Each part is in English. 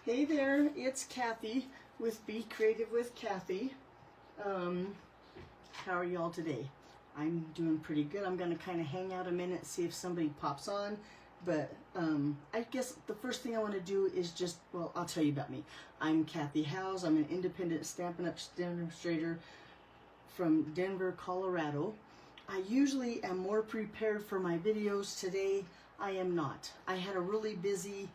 Hey there, it's Kathy with Be Creative with Kathy. How are y'all today? I'm doing pretty good. I'm going to kind of hang out a minute, see if somebody pops on. But I guess the first thing I want to do is just, well, I'll tell you about me. I'm Kathy Howes. I'm an independent Stampin' Up! Demonstrator from Denver, Colorado. I usually am more prepared for my videos. Today, I am not. I had a really busy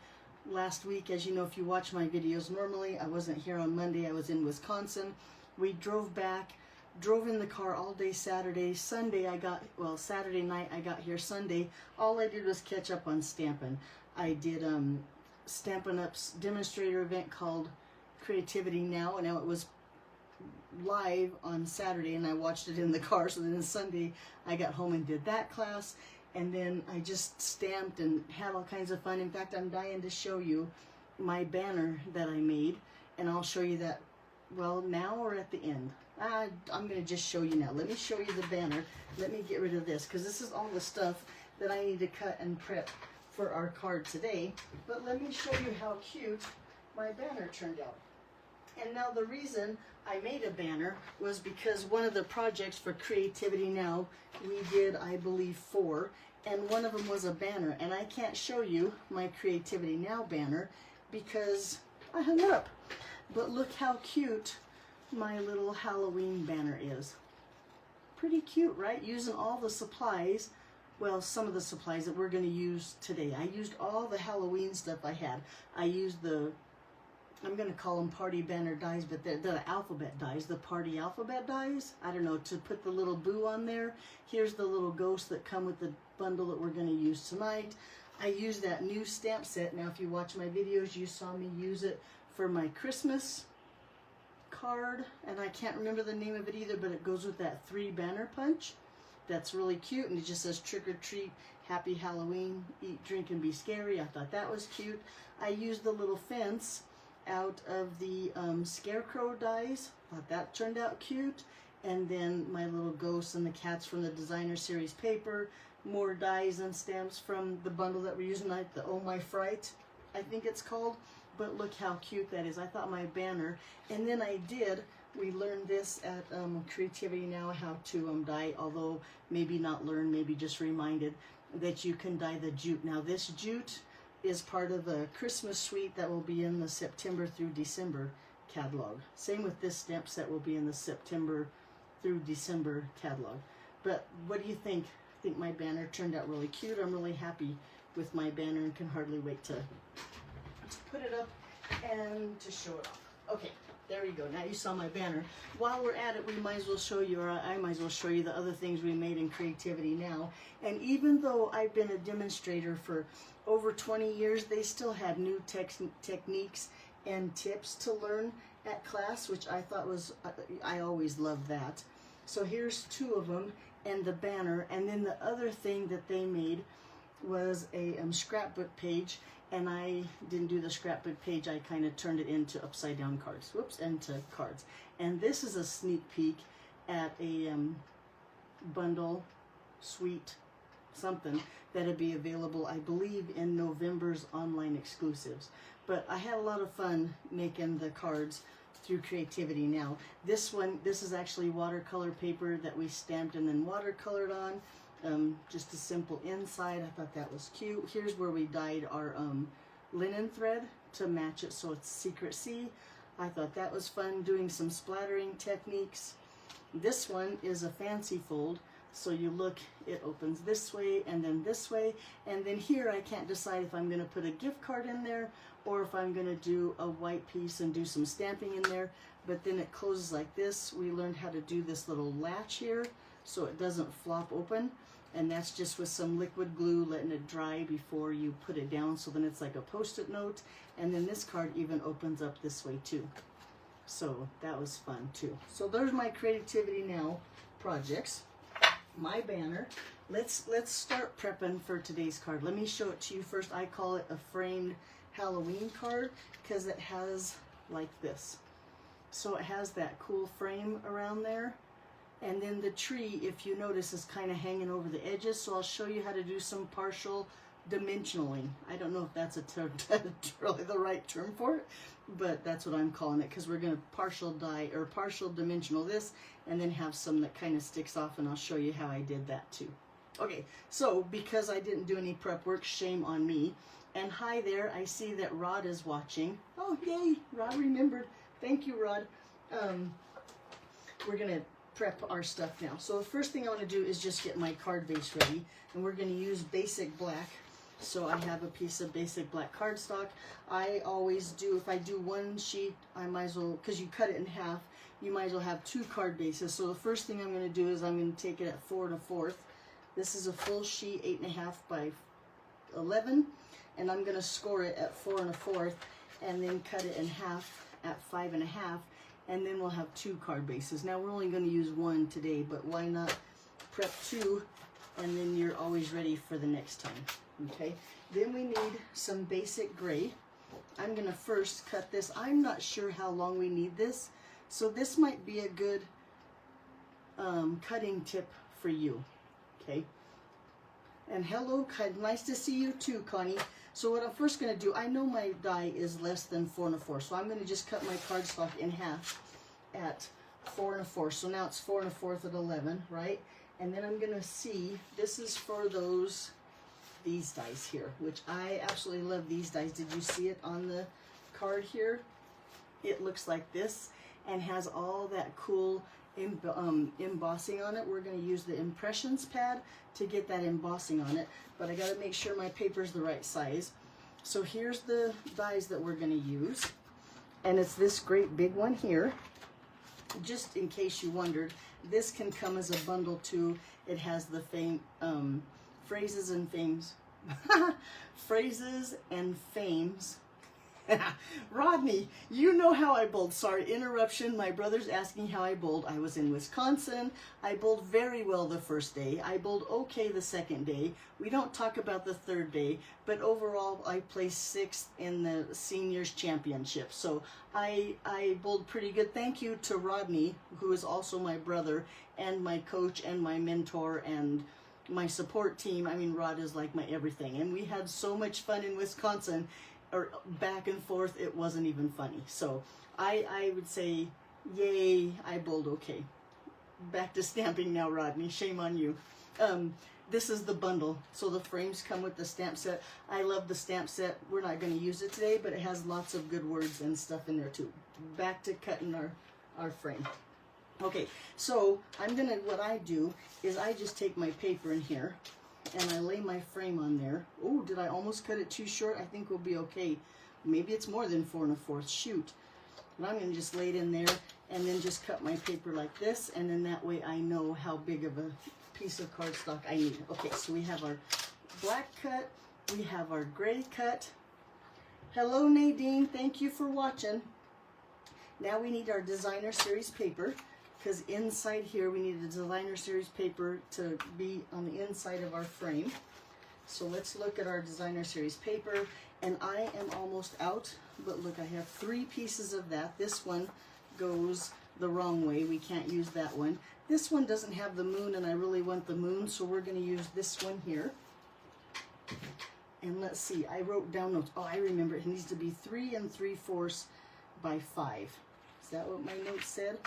last week. As you know, if you watch my videos normally, I wasn't here on Monday. I was in Wisconsin. We drove back, drove in the car all day Saturday. Sunday Saturday night I got here. Sunday, all I did was catch up on Stampin'. I did Stampin' Up's demonstrator event called Creativity Now, and now it was live on Saturday and I watched it in the car. So then Sunday I got home and did that class, and then I just stamped and had all kinds of fun. In fact, I'm dying to show you my banner that I made, and I'll show you that, well, now or at the end. I'm going to just show you now. Let me show you the banner. Let me get rid of this, because this is all the stuff that I need to cut and prep for our card today. But let me show you how cute my banner turned out. And now the reason I made a banner was because one of the projects for Creativity Now, we did, I believe, 4, and one of them was a banner. And I can't show you my Creativity Now banner because I hung it up. But look how cute my little Halloween banner is. Pretty cute, right? Using all the supplies, well, some of the supplies that we're going to use today. I used all the Halloween stuff I had. I used the, I'm going to call them party banner dies, but they're the alphabet dies, the party alphabet dies. I don't know, to put the little boo on there. Here's the little ghosts that come with the bundle that we're going to use tonight. I used that new stamp set. Now, if you watch my videos, you saw me use it for my Christmas card, and I can't remember the name of it either, but it goes with that 3 banner punch. That's really cute, and it just says trick or treat, happy Halloween, eat, drink, and be scary. I thought that was cute. I used the little fence out of the scarecrow dies. Thought that turned out cute. And then my little ghosts and the cats from the designer series paper, more dies and stamps from the bundle that we're using, like the Oh My Fright, I think it's called. But look how cute that is. I thought my banner, and then we learned this at Creativity Now, how to die, although maybe not learn, maybe just reminded that you can die the jute. Now this jute is part of the Christmas suite that will be in the September through December catalog. Same with this stamp set, will be in the September through December catalog. But what do you think? I think my banner turned out really cute. I'm really happy with my banner and can hardly wait to put it up and to show it off. Okay, there you go. Now you saw my banner. While we're at it, we might as well show you, or I might as well show you the other things we made in Creativity Now. And even though I've been a demonstrator for over 20 years, they still had new techniques and tips to learn at class, which I thought was, I always loved that. So here's 2 of them and the banner. And then the other thing that they made was a scrapbook page. And I didn't do the scrapbook page, I kind of turned it into upside down cards. Whoops, into cards. And this is a sneak peek at a bundle, suite, something that'll be available, I believe, in November's online exclusives. But I had a lot of fun making the cards through Creativity Now. This is actually watercolor paper that we stamped and then watercolored on. Just a simple inside. I thought that was cute. Here's where we dyed our linen thread to match it so it's secret sea. I thought that was fun, doing some splattering techniques. This one is a fancy fold. So you look, it opens this way and then this way. And then here I can't decide if I'm going to put a gift card in there or if I'm going to do a white piece and do some stamping in there. But then it closes like this. We learned how to do this little latch here so it doesn't flop open. And that's just with some liquid glue, letting it dry before you put it down. So then it's like a post-it note. And then this card even opens up this way too. So that was fun too. So there's my Creativity Now projects. My banner. Let's start prepping for today's card. Let me show it to you first. I call it a framed Halloween card because it has like this. So it has that cool frame around there. And then the tree, if you notice, is kind of hanging over the edges. So I'll show you how to do some partial dimensionaling. I don't know if that's a term, really the right term for it, but that's what I'm calling it, because we're going to partial dimensional this, and then have some that kind of sticks off, and I'll show you how I did that too. Okay, so because I didn't do any prep work, shame on me. And hi there, I see that Rod is watching. Oh, yay, Rod remembered. Thank you, Rod. We're going to prep our stuff now. So the first thing I want to do is just get my card base ready, and we're going to use basic black. So I have a piece of basic black cardstock. I always do, if I do one sheet, I might as well, because you cut it in half, you might as well have 2 card bases. So the first thing I'm going to do is I'm going to take it at 4 1/4. This is a full sheet, 8.5 by 11, and I'm going to score it at 4 1/4, and then cut it in half at 5.5, and then we'll have 2 card bases. Now we're only going to use 1 today, but why not prep 2, and then you're always ready for the next time. Okay, then we need some basic gray. I'm going to first cut this. I'm not sure how long we need this, so this might be a good cutting tip for you. Okay, and hello, nice to see you too, Connie. So what I'm first going to do, I know my die is less than 4 1/4, so I'm going to just cut my cardstock in half at 4 1/4. So now it's 4 1/4 at 11, right? And then I'm going to see, this is for these dies here, which I absolutely love these dies. Did you see it on the card here? It looks like this and has all that cool embossing on it. We're going to use the impressions pad to get that embossing on it, but I got to make sure my paper is the right size. So here's the dies that we're going to use, and it's this great big one here. Just in case you wondered, this can come as a bundle too. It has the phrases and fames. Phrases and fames. Rodney, you know how I bowled. Sorry, interruption. My brother's asking how I bowled. I was in Wisconsin. I bowled very well the first day. I bowled okay the second day. We don't talk about the third day, but overall I placed 6th in the seniors championship. So I bowled pretty good. Thank you to Rodney, who is also my brother and my coach and my mentor and my support team. I mean, Rod is like my everything, and we had so much fun in Wisconsin, or back and forth. It wasn't even funny. So I would say, yay, I bowled okay. Back to stamping now, Rodney. Shame on you. This is the bundle. So the frames come with the stamp set. I love the stamp set. We're not going to use it today, but it has lots of good words and stuff in there too. Back to cutting our frame. Okay, so what I do is I just take my paper in here and I lay my frame on there. Oh, did I almost cut it too short? I think we'll be okay. Maybe it's more than 4 1/4. Shoot. But I'm going to just lay it in there and then just cut my paper like this, and then that way I know how big of a piece of cardstock I need. Okay, so we have our black cut. We have our gray cut. Hello, Nadine. Thank you for watching. Now we need our designer series paper, because inside here we need the designer series paper to be on the inside of our frame. So let's look at our designer series paper, and I am almost out, but look, I have 3 pieces of that. This one goes the wrong way. We can't use that one. This one doesn't have the moon, and I really want the moon, so we're going to use this one here. And let's see, I wrote down notes. Oh, I remember, it needs to be 3 3/4 by 5. Is that what my notes said?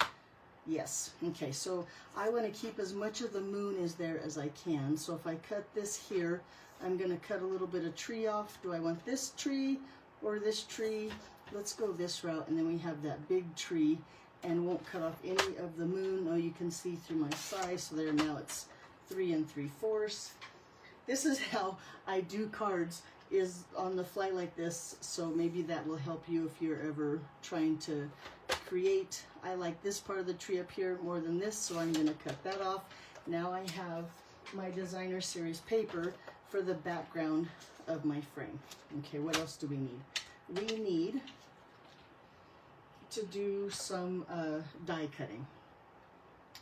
Yes. Okay, so I want to keep as much of the moon as there as I can. So if I cut this here, I'm going to cut a little bit of tree off. Do I want this tree or this tree? Let's go this route, and then we have that big tree, and won't cut off any of the moon. Oh, you can see through my size. So there, now it's 3 3/4. This is how I do cards, is on the fly like this. So maybe that will help you if you're ever trying to create. I like this part of the tree up here more than this, so I'm going to cut that off. Now I have my designer series paper for the background of my frame. Okay, what else do we need? We need to do some die cutting.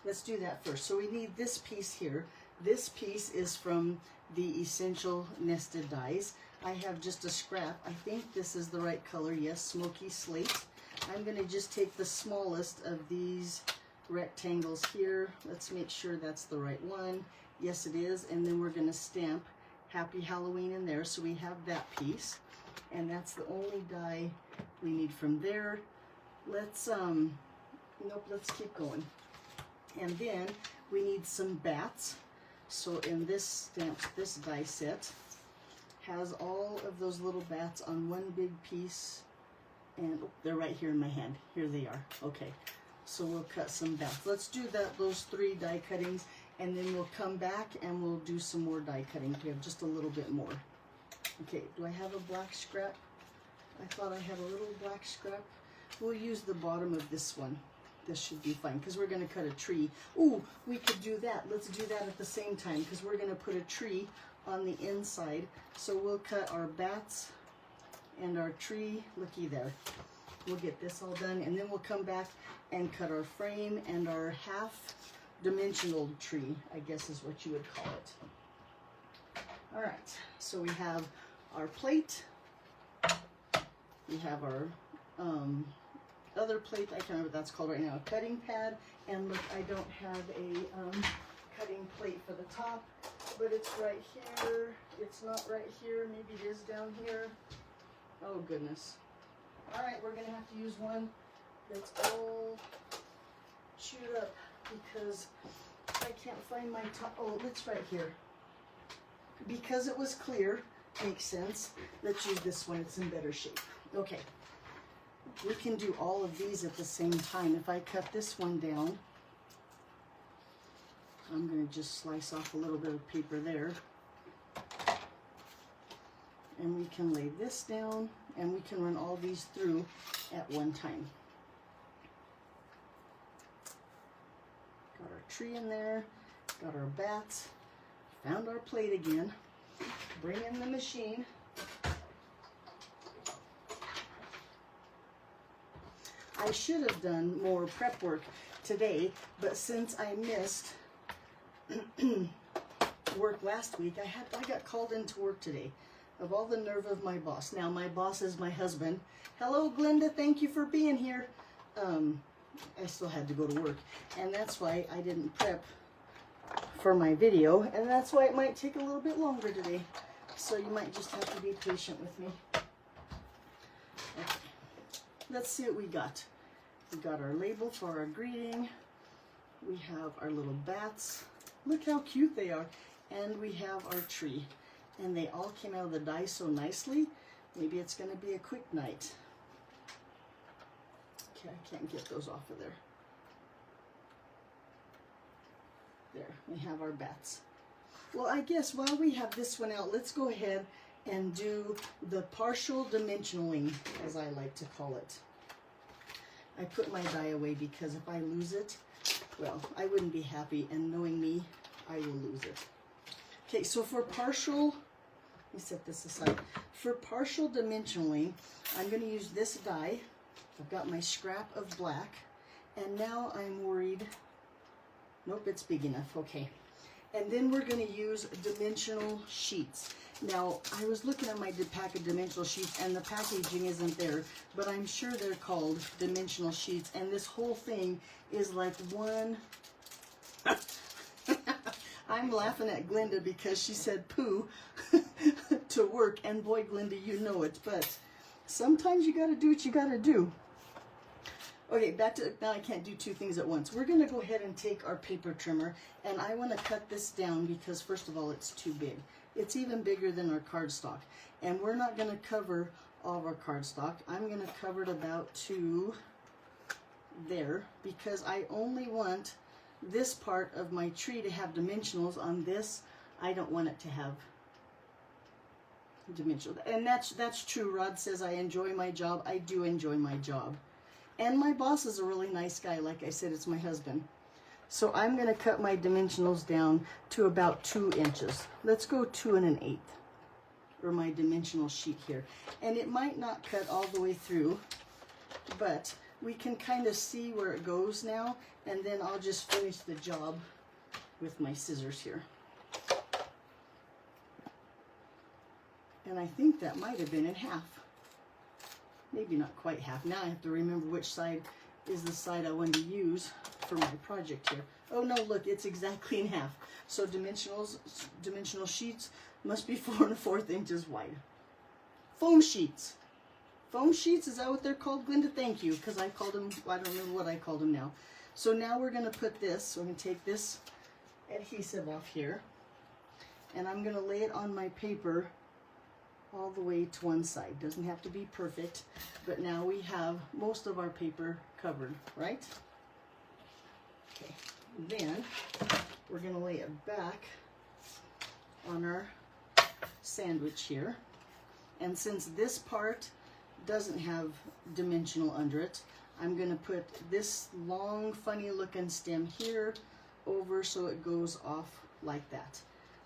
Let's do that first. So we need this piece here. This piece is from the Essential Nested Dies. I have just a scrap. I think this is the right color. Yes, smoky slate. I'm going to just take the smallest of these rectangles here. Let's make sure that's the right one. Yes, it is. And then we're going to stamp Happy Halloween in there, so we have that piece. And that's the only die we need from there. Let's, nope, let's keep going. And then we need some bats. So in this stamp, this die set has all of those little bats on one big piece. And oh, they're right here in my hand. Here they are. Okay, so we'll cut some bats. Let's do those 3 die cuttings, and then we'll come back and we'll do some more die cutting. We have just a little bit more. Okay, do I have a black scrap? I thought I had a little black scrap. We'll use the bottom of this one. This should be fine because we're going to cut a tree. Ooh, we could do that. Let's do that at the same time because we're going to put a tree on the inside. So we'll cut our bats and our tree. Looky there. We'll get this all done, and then we'll come back and cut our frame and our half-dimensional tree, I guess is what you would call it. All right, so we have our plate. We have our other plate, I can't remember what that's called right now, a cutting pad. And look, I don't have a cutting plate for the top, but it's right here. It's not right here. Maybe it is down here. Oh, goodness. All right, we're going to have to use one that's all chewed up because I can't find my top. Oh, it's right here. Because it was clear, makes sense. Let's use this one. It's in better shape. Okay. We can do all of these at the same time. If I cut this one down, I'm going to just slice off a little bit of paper there. And we can lay this down, and we can run all these through at one time. Got our tree in there, got our bats, found our plate again, bring in the machine. I should have done more prep work today, but since I missed work last week, I got called into work today. Of all the nerve of my boss. Now my boss is my husband. Hello, Glenda. Thank you for being here. I still had to go to work, and that's why I didn't prep for my video, and that's why it might take a little bit longer today. So you might just have to be patient with me. Okay. Let's see what we got. We got our label for our greeting. We have our little bats. Look how cute they are. And we have our tree. And they all came out of the die so nicely. Maybe it's going to be a quick night. Okay, I can't get those off of there. There, we have our bats. Well, I guess while we have this one out, let's go ahead and do the partial dimensionaling, as I like to call it. I put my die away because if I lose it, well, I wouldn't be happy, and knowing me, I will lose it. Okay, so for partial, let me set this aside. For partial dimensionaling, I'm going to use this die. I've got my scrap of black, and now I'm worried. Nope, it's big enough. Okay. And then we're going to use dimensional sheets. Now, I was looking at my pack of dimensional sheets, and the packaging isn't there, but I'm sure they're called dimensional sheets, and this whole thing is like one... I'm laughing at Glenda because she said poo to work, and boy, Glenda, you know it, but sometimes you got to do what you got to do. Okay, back to, now I can't do two things at once. We're going to go ahead and take our paper trimmer, and I want to cut this down because, first of all, it's too big. It's even bigger than our cardstock, and we're not going to cover all of our cardstock. I'm going to cover it about to there because I only want this part of my tree to have dimensionals. On this, I don't want it to have dimensional. And that's true. Rod says I enjoy my job. I do enjoy my job. And my boss is a really nice guy. Like I said, it's my husband. So I'm going to cut my dimensionals down to about 2 inches. Let's go 2 1/8 for my dimensional sheet here. And it might not cut all the way through, but we can kind of see where it goes now. And then I'll just finish the job with my scissors here. And I think that might have been in half. Maybe not quite half. Now I have to remember which side is the side I want to use for my project here. Oh no, look, it's exactly in half. So dimensional sheets must be 4 1/4 inches wide. Foam sheets. Foam sheets, is that what they're called, Glenda? Thank you, because I called them, I don't remember what I called them now. So now we're going to put this, so I'm going to take this adhesive off here, and I'm going to lay it on my paper all the way to one side. Doesn't have to be perfect, but now we have most of our paper covered, right? Okay, then we're going to lay it back on our sandwich here. And since this part doesn't have dimensional under it, I'm going to put this long funny looking stem here over so it goes off like that.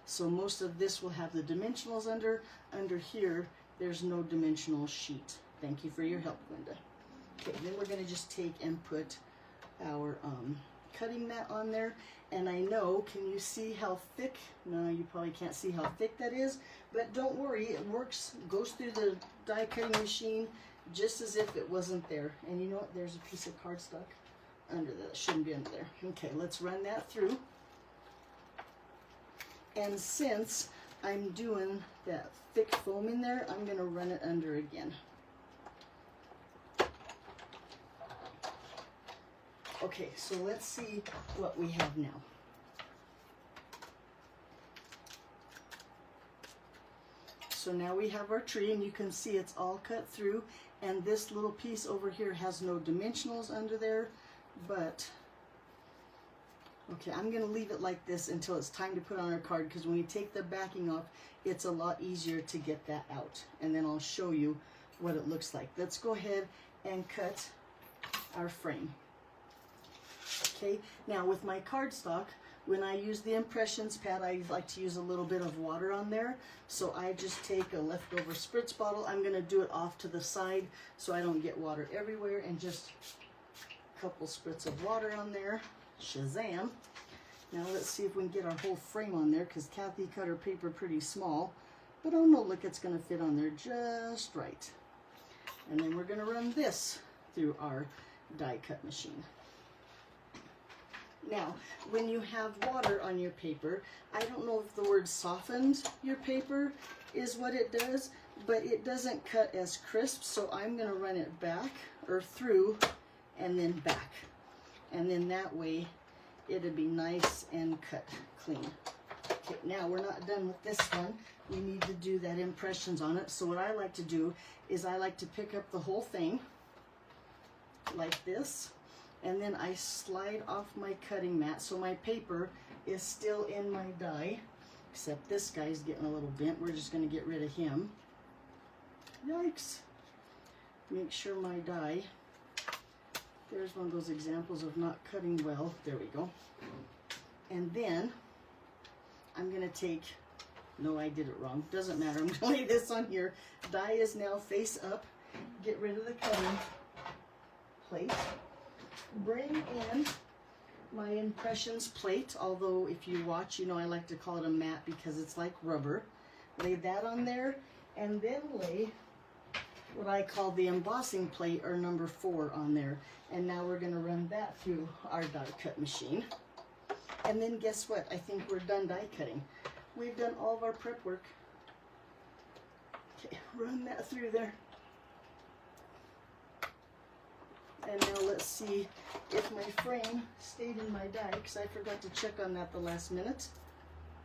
So most of this will have the dimensionals under. Under here, there's no dimensional sheet. Thank you for your help, Linda. Okay, then we're going to just take and put our cutting mat on there. And I know, can you see how thick? No, you probably can't see how thick that is, but don't worry, it works, goes through the die cutting machine just as if it wasn't there. And you know what, there's a piece of cardstock under that, shouldn't be under there. Okay, let's run that through. And since I'm doing that thick foam in there, I'm gonna run it under again. Okay, so let's see what we have now. So now we have our tree, and you can see it's all cut through, and this little piece over here has no dimensionals under there, but okay, I'm going to leave it like this until it's time to put on our card, because when we take the backing off, it's a lot easier to get that out, and then I'll show you what it looks like. Let's go ahead and cut our frame. Okay, now with my cardstock, when I use the impressions pad, I like to use a little bit of water on there. So I just take a leftover spritz bottle. I'm going to do it off to the side so I don't get water everywhere, and just a couple spritz of water on there. Shazam. Now let's see if we can get our whole frame on there, because Kathy cut her paper pretty small. But oh no, look, it's going to fit on there just right. And then we're going to run this through our die cut machine. Now, when you have water on your paper, I don't know if the word softened your paper is what it does, but it doesn't cut as crisp, so I'm going to run it back, or through, and then back. And then that way, it'll be nice and cut clean. Okay, now we're not done with this one. We need to do that impressions on it. So what I like to do is I like to pick up the whole thing, like this, and then I slide off my cutting mat so my paper is still in my die, except this guy's getting a little bent. We're just going to get rid of him. Yikes. Make sure my die, there's one of those examples of not cutting well. There we go. And then I'm going to take, no, I did it wrong. Doesn't matter. I'm going to lay this on here. Die is now face up. Get rid of the cutting plate. Bring in my impressions plate, although if you watch, you know I like to call it a mat because it's like rubber. Lay that on there, and then lay what I call the embossing plate, or number 4, on there. And now we're going to run that through our die cut machine. And then guess what? I think we're done die cutting. We've done all of our prep work. Okay, run that through there. And now let's see if my frame stayed in my die, because I forgot to check on that the last minute.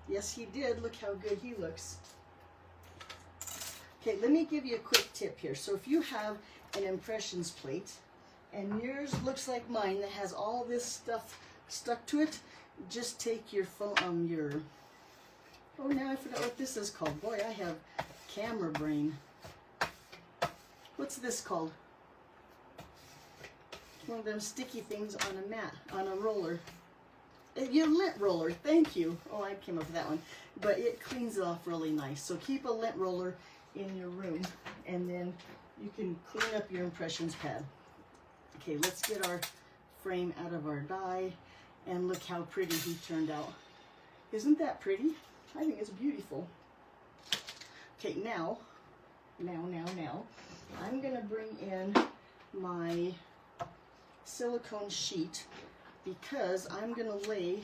Yes, he did. Look how good he looks. Okay, let me give you a quick tip here. So if you have an impressions plate, and yours looks like mine that has all this stuff stuck to it, just take your phone, oh, now I forgot what this is called. Boy, I have camera brain. What's this called? One of them sticky things on a mat, on a roller. Your lint roller, thank you. Oh, I came up with that one. But it cleans it off really nice. So keep a lint roller in your room, and then you can clean up your impressions pad. Okay, let's get our frame out of our die, and look how pretty he turned out. Isn't that pretty? I think it's beautiful. Okay, now, I'm gonna bring in my silicone sheet because I'm going to lay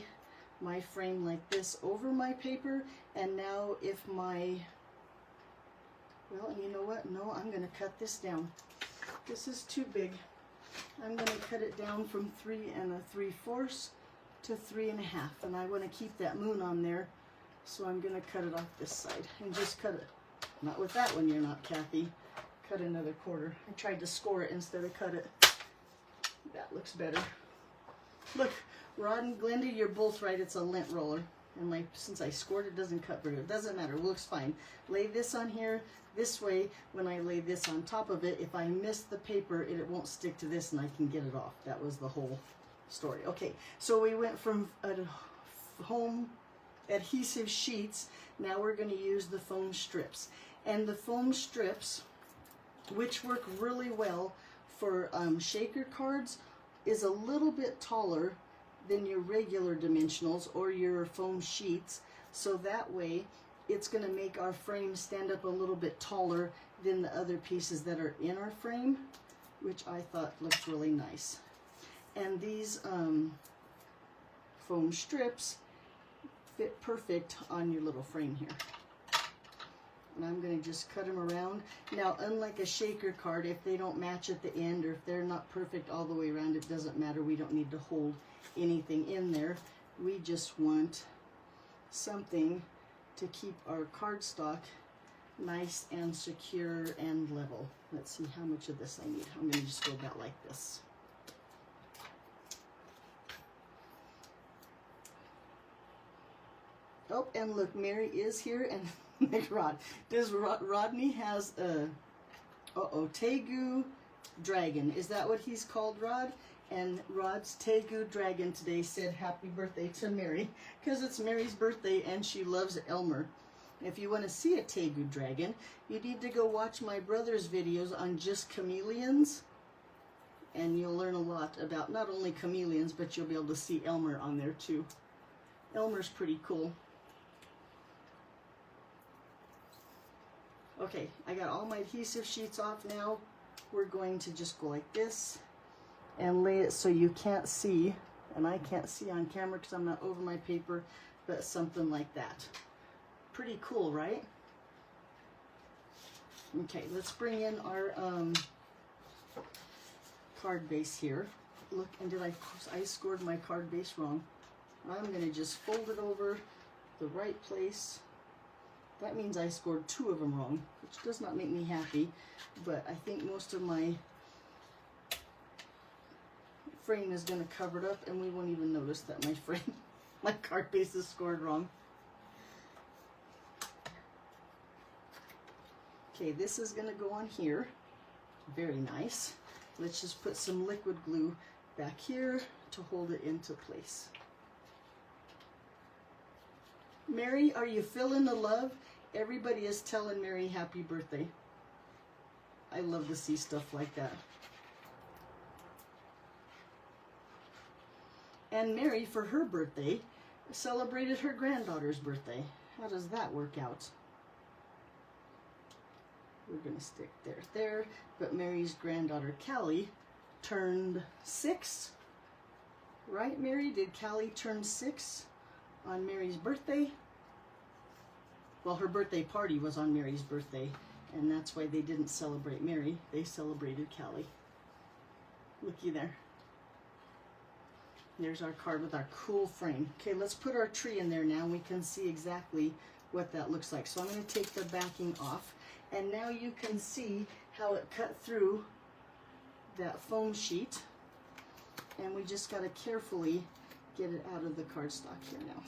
my frame like this over my paper, and now if my, well, you know what? No, I'm going to cut this down. This is too big. I'm going to cut it down from 3 3/4 to 3 1/2, and I want to keep that moon on there, so I'm going to cut it off this side and just cut it. Not with that one, you're not, Kathy. Cut another 1/4. I tried to score it instead of cut it. That looks better. Look, Rod and Glenda, you're both right. It's a lint roller. And since I scored, it doesn't cut very good. It doesn't matter. It looks fine. Lay this on here. This way, when I lay this on top of it, if I miss the paper, it won't stick to this and I can get it off. That was the whole story. Okay, so we went from home adhesive sheets. Now we're going to use the foam strips. And the foam strips, which work really well for shaker cards, is a little bit taller than your regular dimensionals or your foam sheets. So that way, it's going to make our frame stand up a little bit taller than the other pieces that are in our frame, which I thought looked really nice. And these foam strips fit perfect on your little frame here. And I'm going to just cut them around. Now, unlike a shaker card, if they don't match at the end or if they're not perfect all the way around, it doesn't matter. We don't need to hold anything in there. We just want something to keep our cardstock nice and secure and level. Let's see how much of this I need. I'm going to just go about like this. Oh, and look, Mary is here, and Rod. Rodney has a, Tegu dragon. Is that what he's called, Rod? And Rod's Tegu dragon today said happy birthday to Mary, because it's Mary's birthday and she loves Elmer. If you want to see a Tegu dragon, you need to go watch my brother's videos on just chameleons, and you'll learn a lot about not only chameleons, but you'll be able to see Elmer on there too. Elmer's pretty cool. Okay, I got all my adhesive sheets off now. We're going to just go like this and lay it so you can't see, and I can't see on camera because I'm not over my paper, but something like that. Pretty cool, right? Okay, let's bring in our card base here. Look, and did I scored my card base wrong. I'm going to just fold it over the right place. That means I scored 2 of them wrong, which does not make me happy, but I think most of my frame is going to cover it up and we won't even notice that my card base is scored wrong. Okay, this is going to go on here. Very nice. Let's just put some liquid glue back here to hold it into place. Mary, are you feeling the love? Everybody is telling Mary happy birthday. I love to see stuff like that. And Mary, for her birthday, celebrated her granddaughter's birthday. How does that work out? We're going to stick there. But Mary's granddaughter, Callie, turned 6. Right, Mary? Did Callie turn 6 on Mary's birthday? Well, her birthday party was on Mary's birthday, and that's why they didn't celebrate Mary. They celebrated Callie. Looky there. There's our card with our cool frame. Okay, let's put our tree in there now, and we can see exactly what that looks like. So I'm going to take the backing off, and now you can see how it cut through that foam sheet, and we just got to carefully get it out of the cardstock here now.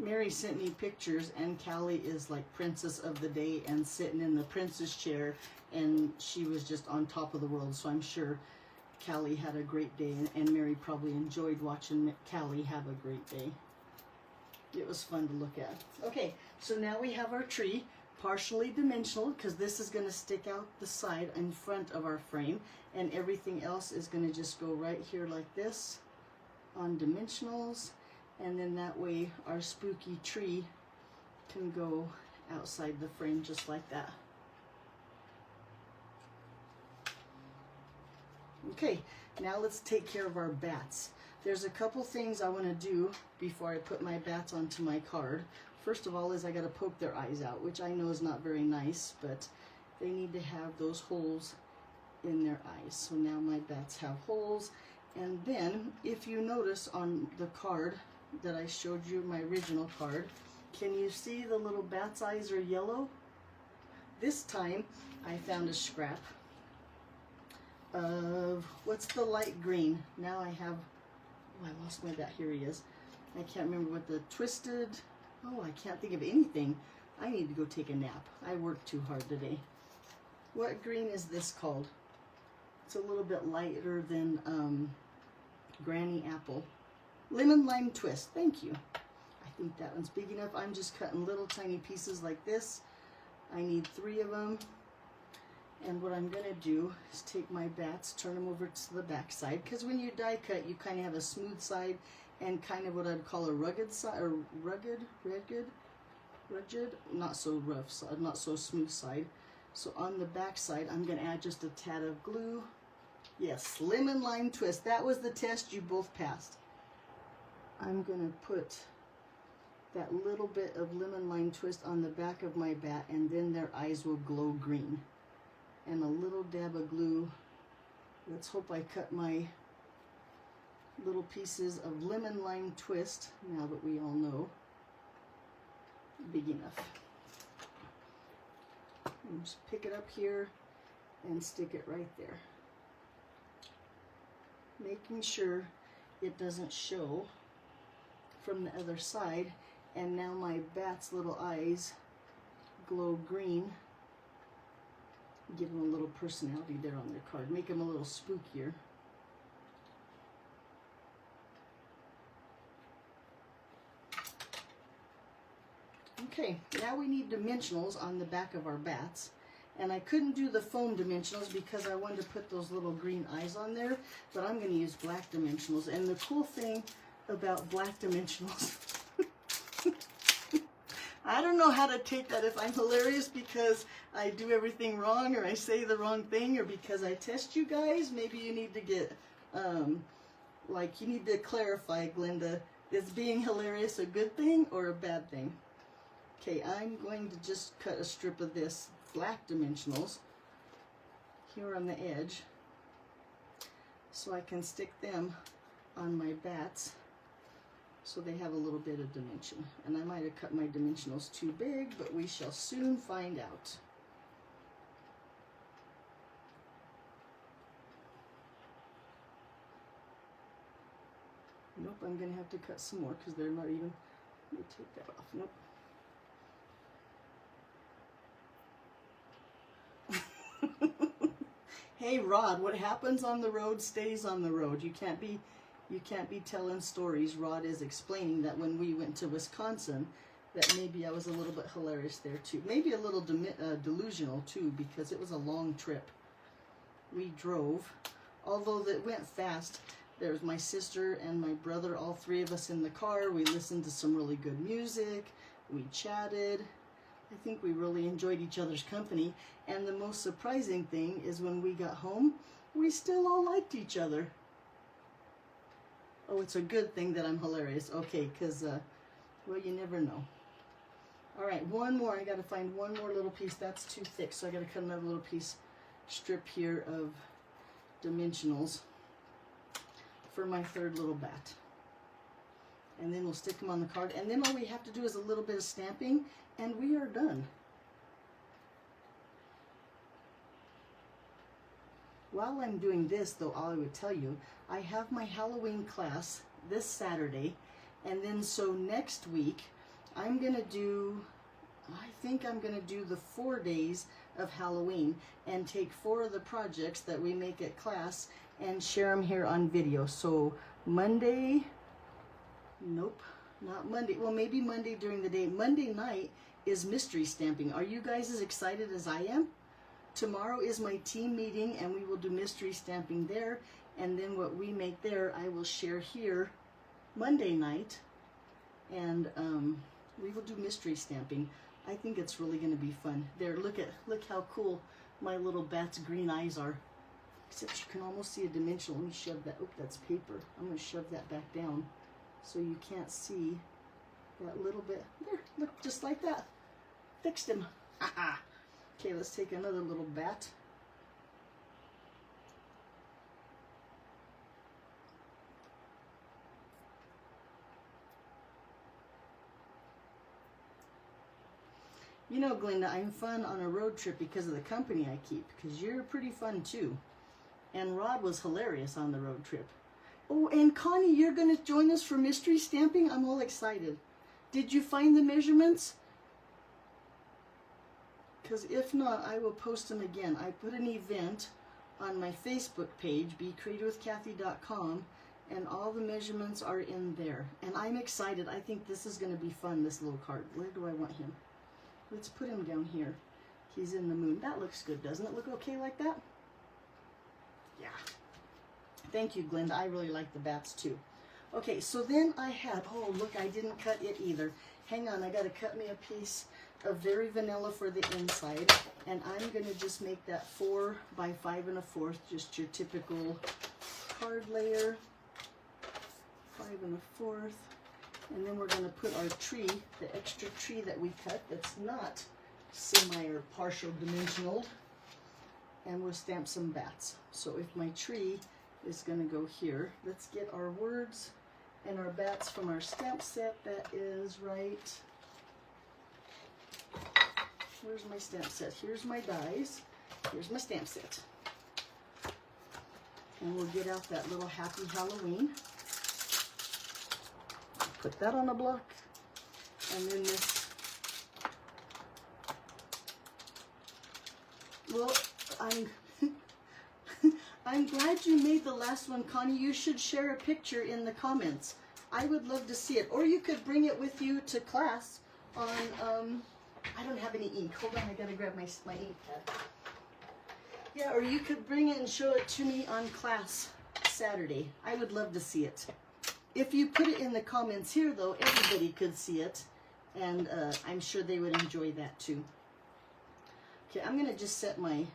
Mary sent me pictures, and Callie is like princess of the day and sitting in the princess chair, and she was just on top of the world. So I'm sure Callie had a great day, and Mary probably enjoyed watching Callie have a great day. It was fun to look at. Okay, so now we have our tree. partially dimensional, because this is going to stick out the side in front of our frame, and everything else is going to just go right here like this on dimensionals, and then that way our spooky tree can go outside the frame just like that. Okay, now let's take care of our bats. There's a couple things I want to do before I put my bats onto my card. First of all is I got to poke their eyes out, which I know is not very nice, but they need to have those holes in their eyes. So now my bats have holes. And then if you notice on the card that I showed you, my original card, can you see the little bat's eyes are yellow? This time I found a scrap of, what's the light green? Now I have, oh, I lost my bat, here he is. I can't remember what the twisted, oh, I can't think of anything. I need to go take a nap. I worked too hard today. What green is this called? It's a little bit lighter than Granny Apple. Lemon Lime Twist, thank you. I think that one's big enough. I'm just cutting little tiny pieces like this. I need 3 of them. And what I'm going to do is take my bats, turn them over to the back side, because when you die cut, you kind of have a smooth side and kind of what I'd call a rugged side, or rugged, not so rough side, not so smooth side. So on the back side, I'm going to add just a tad of glue. Yes, Lemon Lime Twist. That was the test you both passed. I'm going to put that little bit of Lemon Lime Twist on the back of my bat, and then their eyes will glow green. And a little dab of glue. Let's hope I cut my little pieces of Lemon Lime Twist, now that we all know, big enough. And just pick it up here and stick it right there. Making sure it doesn't show from the other side. And now my bat's little eyes glow green. Give them a little personality there on their card. Make them a little spookier. Okay, now we need dimensionals on the back of our bats. And I couldn't do the foam dimensionals because I wanted to put those little green eyes on there, but I'm going to use black dimensionals. And the cool thing about black dimensionals, I don't know how to take that, if I'm hilarious because I do everything wrong or I say the wrong thing, or because I test you guys. Maybe you need to get, like, you need to clarify, Glenda, is being hilarious a good thing or a bad thing? Okay, I'm going to just cut a strip of this black dimensionals here on the edge so I can stick them on my bats so they have a little bit of dimension. And I might have cut my dimensionals too big, but we shall soon find out. Nope, I'm going to have to cut some more because they're not even, let me take that off, nope. Hey Rod, what happens on the road stays on the road. You can't be telling stories. Rod is explaining that when we went to Wisconsin, that maybe I was a little bit hilarious there too. Maybe a little delusional too, because it was a long trip. We drove, although it went fast. There was my sister and my brother, all 3 of us in the car. We listened to some really good music. We chatted. I think we really enjoyed each other's company. And the most surprising thing is when we got home, we still all liked each other. Oh, it's a good thing that I'm hilarious. Okay, because, well, you never know. All right, one more. I got to find one more little piece. That's too thick, so I got to cut another little piece, strip here of dimensionals for my 3rd little bat. And then we'll stick them on the card. And then all we have to do is a little bit of stamping, and we are done. While I'm doing this, though, I would tell you, I have my Halloween class this Saturday, and then so next week, I'm going to do, I think I'm going to do the 4 days of Halloween and take 4 of the projects that we make at class and share them here on video. So Monday, nope, not Monday. Well, maybe Monday during the day. Monday night is mystery stamping. Are you guys as excited as I am? Tomorrow is my team meeting and we will do mystery stamping there, and then what we make there I will share here Monday night, and we will do mystery stamping. I think it's really going to be fun. There, look how cool my little bat's green eyes are. Except you can almost see a dimensional. Let me shove that. Oh, that's paper. I'm going to shove that back down so you can't see that little bit. There, look, just like that. Fixed him. Okay, let's take another little bat. You know, Glenda, I'm fun on a road trip because of the company I keep, because you're pretty fun too. And Rod was hilarious on the road trip. Oh, and Connie, you're going to join us for mystery stamping? I'm all excited. Did you find the measurements? Because if not, I will post them again. I put an event on my Facebook page, BeCreativeWithKathy.com, and all the measurements are in there. And I'm excited. I think this is going to be fun, this little card. Where do I want him? Let's put him down here. He's in the moon. That looks good, doesn't it look okay like that? Yeah. Thank you, Glenda. I really like the bats too. Okay, so then I had, oh look, I didn't cut it either. Hang on, I gotta cut me a piece of very vanilla for the inside, and I'm gonna just make that 4 by 5 1/4, just your typical card layer. 5 1/4. And then we're going to put our tree, the extra tree that we cut that's not semi or partial dimensional, and we'll stamp some bats. So if my tree is going to go here, let's get our words and our bats from our stamp set. That is right. Where's my stamp set? Here's my dies. Here's my stamp set. And we'll get out that little Happy Halloween. Put that on a block, and then this, well, I'm glad you made the last one, Connie. You should share a picture in the comments. I would love to see it, or you could bring it with you to class on, I don't have any ink. Hold on, I gotta grab my ink pad. Yeah, or you could bring it and show it to me on class Saturday. I would love to see it. If you put it in the comments here, though, everybody could see it, and I'm sure they would enjoy that too. Okay, I'm going to just set my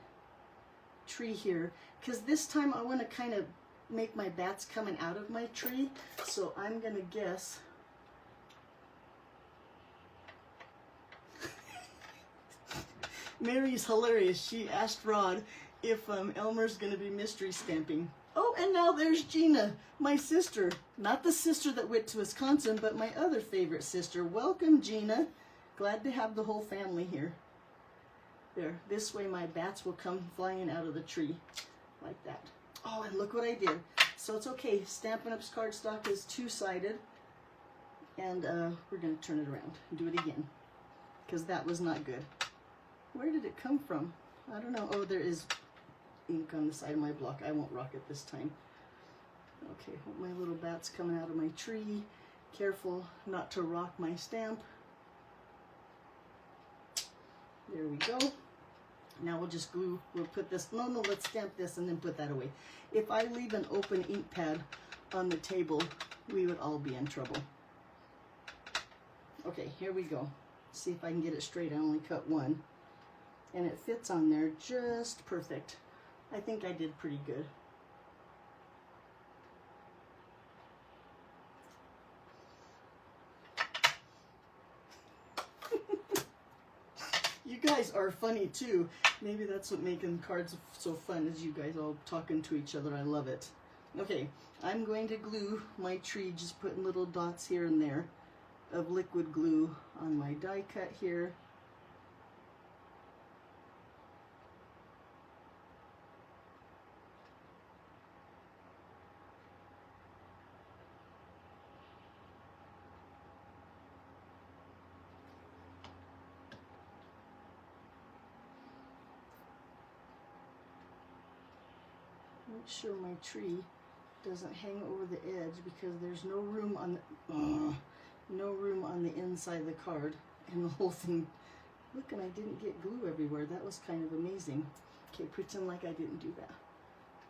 tree here, because this time I want to kind of make my bats coming out of my tree, so I'm going to guess. Mary's hilarious. She asked Rod if Elmer's going to be mystery stamping. Oh, and now there's Gina, my sister. Not the sister that went to Wisconsin, but my other favorite sister. Welcome, Gina. Glad to have the whole family here. There, this way my bats will come flying out of the tree, like that. Oh, and look what I did. So it's okay, Stampin' Up's cardstock is two-sided, and we're gonna turn it around and do it again, because that was not good. Where did it come from? I don't know. Oh, there is ink on the side of my block. I won't rock it this time. Okay, hope my little bat's coming out of my tree. Careful not to rock my stamp. There we go. Now we'll just glue, we'll put this, no, let's stamp this and then put that away. If I leave an open ink pad on the table, we would all be in trouble. Okay, here we go. See if I can get it straight. I only cut one. And it fits on there just perfect. I think I did pretty good. You guys are funny too. Maybe that's what making cards so fun, is you guys all talking to each other. I love it. Okay, I'm going to glue my tree, just putting little dots here and there of liquid glue on my die cut here. Make sure my tree doesn't hang over the edge, because there's no room on the inside of the card. And the whole thing, look, and I didn't get glue everywhere. That was kind of amazing. Okay, pretend like I didn't do that.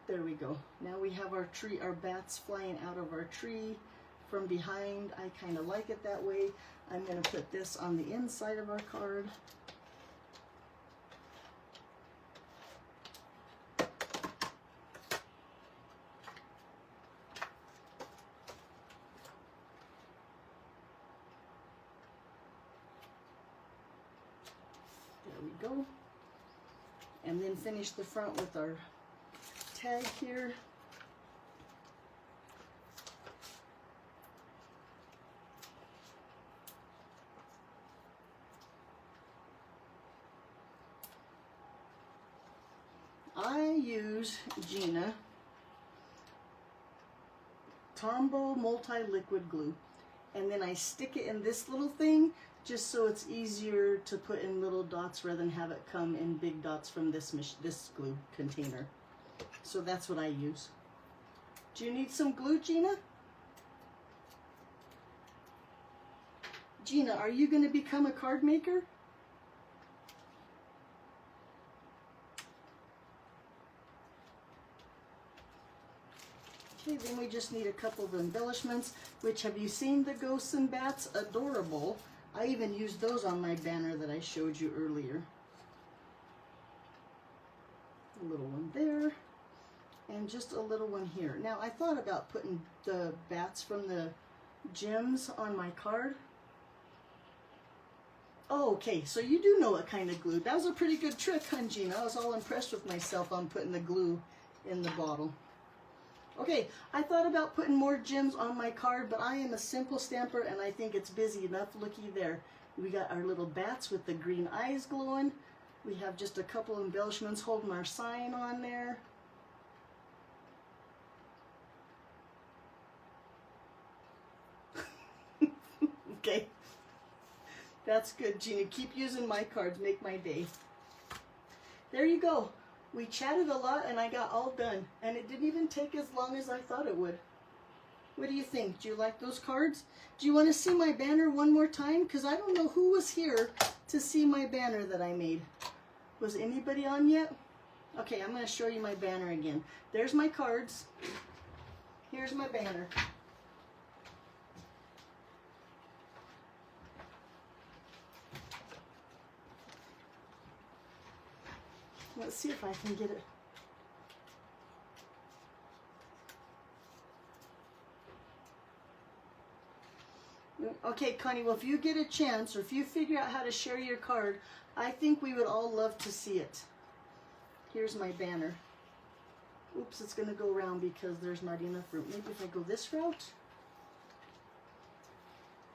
There we go. Now we have our tree, our bats flying out of our tree from behind. I kind of like it that way. I'm going to put this on the inside of our card. There we go. And then finish the front with our tag here. I use Gina Tombow multi-liquid glue, and then I stick it in this little thing just so it's easier to put in little dots rather than have it come in big dots from this glue container. So that's what I use. Do you need some glue, Gina? Gina, are you going to become a card maker? Okay, then we just need a couple of embellishments, which, have you seen the ghosts and bats? Adorable. I even used those on my banner that I showed you earlier. A little one there, and just a little one here. Now, I thought about putting the bats from the gems on my card. Oh, okay, so you do know what kind of glue. That was a pretty good trick, huh, Gina? I was all impressed with myself on putting the glue in the bottle. Okay, I thought about putting more gems on my card, but I am a simple stamper and I think it's busy enough. Looky there. We got our little bats with the green eyes glowing. We have just a couple embellishments holding our sign on there. Okay. That's good, Gina. Keep using my cards. Make my day. There you go. We chatted a lot and I got all done. And it didn't even take as long as I thought it would. What do you think? Do you like those cards? Do you want to see my banner one more time? Because I don't know who was here to see my banner that I made. Was anybody on yet? Okay, I'm going to show you my banner again. There's my cards. Here's my banner. Let's see if I can get it. Okay, Connie, well, if you get a chance or if you figure out how to share your card, I think we would all love to see it. Here's my banner. Oops, it's going to go around because there's not enough room. Maybe if I go this route.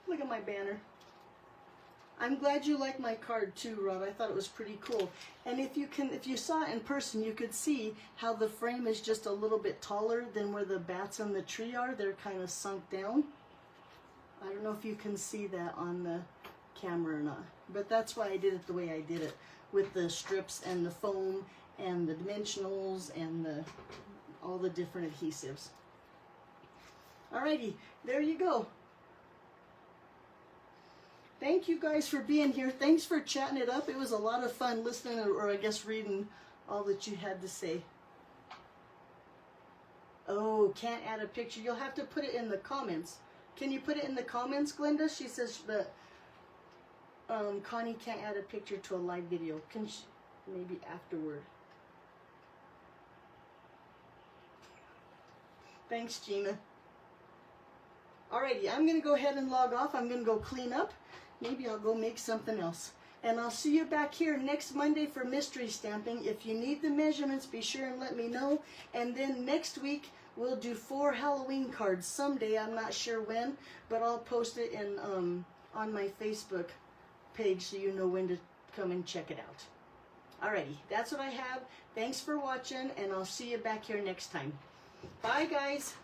Look at my banner. I'm glad you like my card too, Rob. I thought it was pretty cool. And if you saw it in person, you could see how the frame is just a little bit taller than where the bats in the tree are. They're kind of sunk down. I don't know if you can see that on the camera or not, but that's why I did it the way I did it, with the strips and the foam and the dimensionals and all the different adhesives. Alrighty, there you go. Thank you guys for being here. Thanks for chatting it up. It was a lot of fun listening, or I guess reading all that you had to say. Oh, can't add a picture. You'll have to put it in the comments. Can you put it in the comments, Glenda? She says that Connie can't add a picture to a live video. Can she? Maybe afterward. Thanks, Gina. Alrighty, I'm going to go ahead and log off. I'm going to go clean up. Maybe I'll go make something else. And I'll see you back here next Monday for mystery stamping. If you need the measurements, be sure and let me know. And then next week, we'll do 4 Halloween cards someday. I'm not sure when, but I'll post it in on my Facebook page so you know when to come and check it out. Alrighty, that's what I have. Thanks for watching, and I'll see you back here next time. Bye, guys.